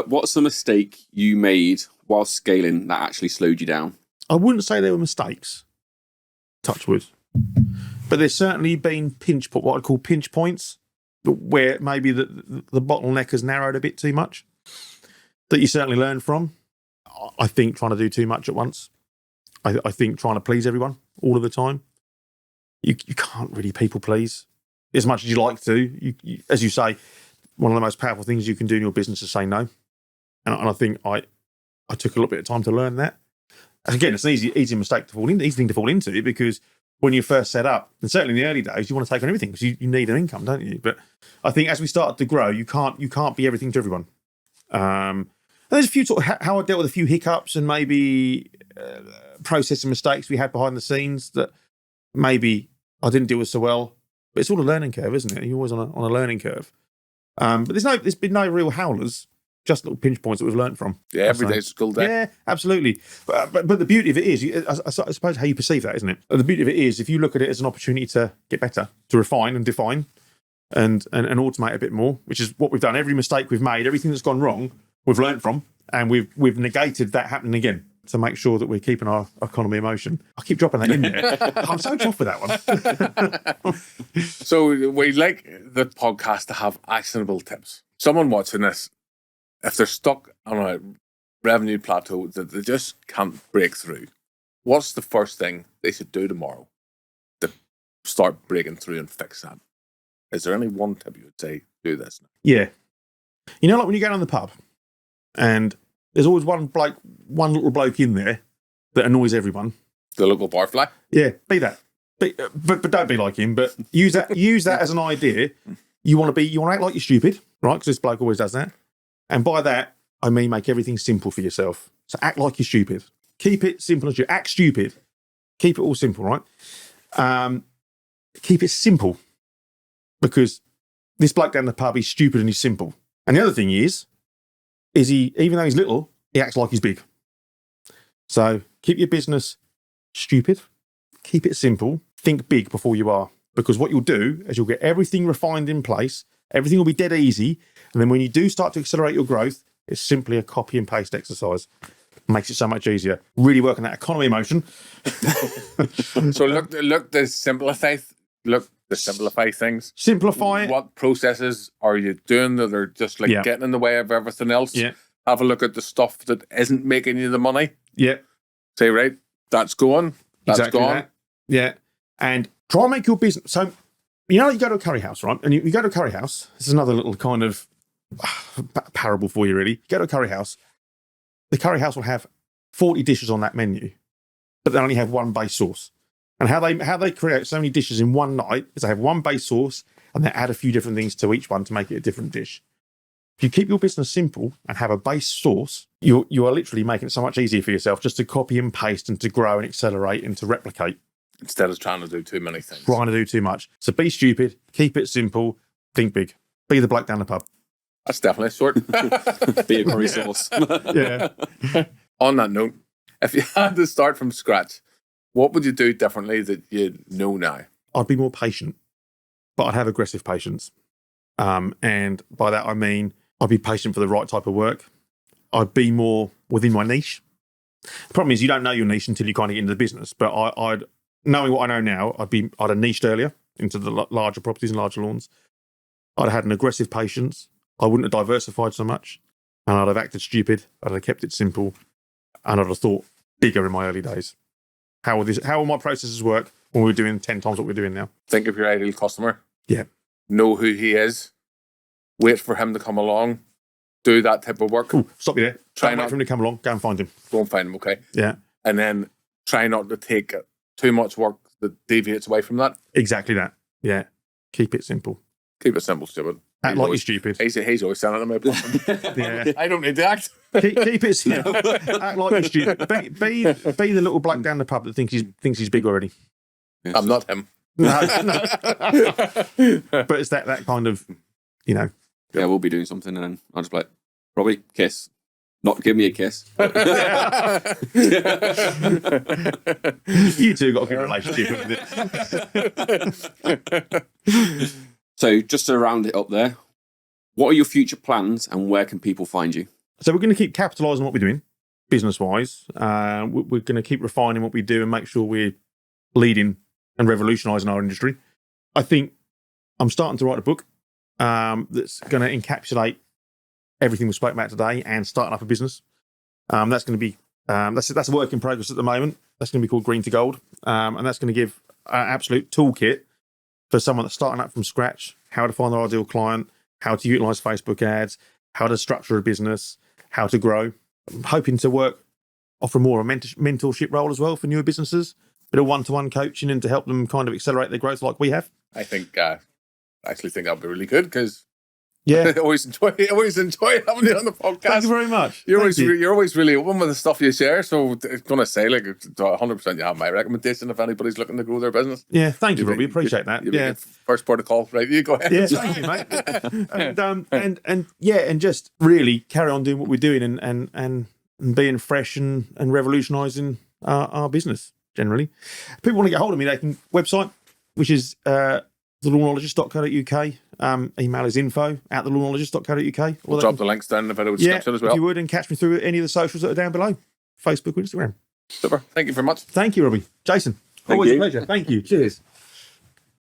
What's the mistake you made while scaling that actually slowed you down? I wouldn't say they were mistakes, touch wood, but there's certainly been what I'd call pinch points, where maybe the bottleneck has narrowed a bit too much, that you certainly learn from. I think trying to do too much at once. I think trying to please everyone all of the time. You can't really people please as much as you like to. You, as you say, one of the most powerful things you can do in your business is say no. And I think I took a little bit of time to learn that. Again, it's an easy mistake to fall into, easy thing to fall into, because when you first set up, and certainly in the early days, you want to take on everything because you need an income, don't you? But I think as we started to grow, you can't be everything to everyone. And There's a few sort of how I dealt with a few hiccups and maybe processing mistakes we had behind the scenes that maybe I didn't deal with so well. But it's all a learning curve, isn't it? You're always on a learning curve. But there's been no real howlers, just little pinch points that we've learned from. Yeah, every day's a school day. Yeah, absolutely. But the beauty of it is, I suppose how you perceive that, isn't it? The beauty of it is, if you look at it as an opportunity to get better, to refine and define and automate a bit more, which is what we've done. Every mistake we've made, everything that's gone wrong, we've learned from, and we've negated that happening again to make sure that we're keeping our economy in motion. I keep dropping that in there. I'm so chuffed with that one. So we like the podcast to have actionable tips. Someone watching this, if they're stuck on a revenue plateau that they just can't break through, what's the first thing they should do tomorrow to start breaking through and fix that? Is there any one tip you would say, do this? Yeah. You know, like when you go down the pub and there's always one little bloke in there that annoys everyone. The local barfly? Yeah, be that. But don't be like him, but use that as an idea. You want to act like you're stupid, right? Because this bloke always does that. And by that, I mean make everything simple for yourself. So act like you're stupid. Keep it simple as you act stupid. Keep it all simple, right? Keep it simple. Because this bloke down the pub, he's stupid and he's simple. And the other thing is he, even though he's little, he acts like he's big. So keep your business stupid. Keep it simple. Think big before you are. Because what you'll do is you'll get everything refined in place. Everything will be dead easy. And then when you do start to accelerate your growth, it's simply a copy and paste exercise. Makes it so much easier. Really working that economy motion. So look to simplify. Look to simplify things. Simplify it. What processes are you doing that are just like getting in the way of everything else? Yeah. Have a look at the stuff that isn't making you the money. Yeah. Say, right, that's going. That's Exactly gone. that. Yeah. And try and make your business. So, you know, you go to a curry house, right? And you go to a curry house. This is another little kind of parable for you, really. You go to a curry house. The curry house will have 40 dishes on that menu, but they only have one base sauce. And how they create so many dishes in one night is they have one base sauce and they add a few different things to each one to make it a different dish. If you keep your business simple and have a base sauce, you are literally making it so much easier for yourself just to copy and paste and to grow and accelerate and to replicate. Instead of trying to do too many things. Trying to do too much. So be stupid, keep it simple, think big. Be the bloke down the pub. That's definitely short. Be a curry sauce. Yeah. On that note, if you had to start from scratch, what would you do differently that you know now? I'd be more patient, but I'd have aggressive patience. And by that, I mean, I'd be patient for the right type of work. I'd be more within my niche. The problem is you don't know your niche until you kind of get into the business. But I'd knowing what I know now, I'd have niched earlier into the larger properties and larger lawns. I'd have had an aggressive patience. I wouldn't have diversified so much. And I'd have acted stupid. I'd have kept it simple. And I'd have thought bigger in my early days. How will my processes work when we're doing 10 times what we're doing now? Think of your ideal customer. Yeah. Know who he is. Wait for him to come along. Do that type of work. Cool. Stop you there. Try Don't wait not for him to come along. Go and find him. go and find him, okay? Yeah. And then try not to take too much work that deviates away from that. Exactly that. Yeah. Keep it simple. Keep it simple, stupid. Act like you're stupid. He's always saying it to me. Yeah. I don't need to act. Keep it simple. Act like you're stupid. Be the little bloke down the pub that thinks he's big already. I'm not him. No. But it's that kind of, you know. Yeah, we'll be doing something and then I'll just be like, probably kiss. Not give me a kiss. You two got a good relationship with it. So just to round it up there, what are your future plans and where can people find you? So we're going to keep capitalising on what we're doing, business-wise. We're going to keep refining what we do and make sure we're leading and revolutionising our industry. I think I'm starting to write a book that's going to encapsulate everything we spoke about today and starting up a business. That's going to be that's a work in progress at the moment. That's going to be called Green to Gold, and that's going to give an absolute toolkit for someone that's starting up from scratch, how to find their ideal client, how to utilise Facebook ads, how to structure a business, how to grow. I'm hoping to offer more of a mentorship role as well for newer businesses, a bit of one-to-one coaching and to help them kind of accelerate their growth like we have. I actually think that'll be really good because Yeah. I always enjoy having you on the podcast. Thank you very much. You're always really open with the stuff you share. So I'm going to say, like, 100% you have my recommendation if anybody's looking to grow their business. Yeah, thank you, Robbie. Appreciate that. Yeah. First port of call. Right, you go ahead. Yeah, thank you, mate. and just really carry on doing what we're doing and being fresh and revolutionising our business generally. If people want to get hold of me, they can website, which is thelawnologist.co.uk. Email is info@thelawnologist.co.uk. We'll drop the links down in the video description as well. If you would, and catch me through any of the socials that are down below, Facebook or Instagram. Super. Thank you very much. Thank you, Robbie. Jason, always a pleasure. Thank you. Cheers.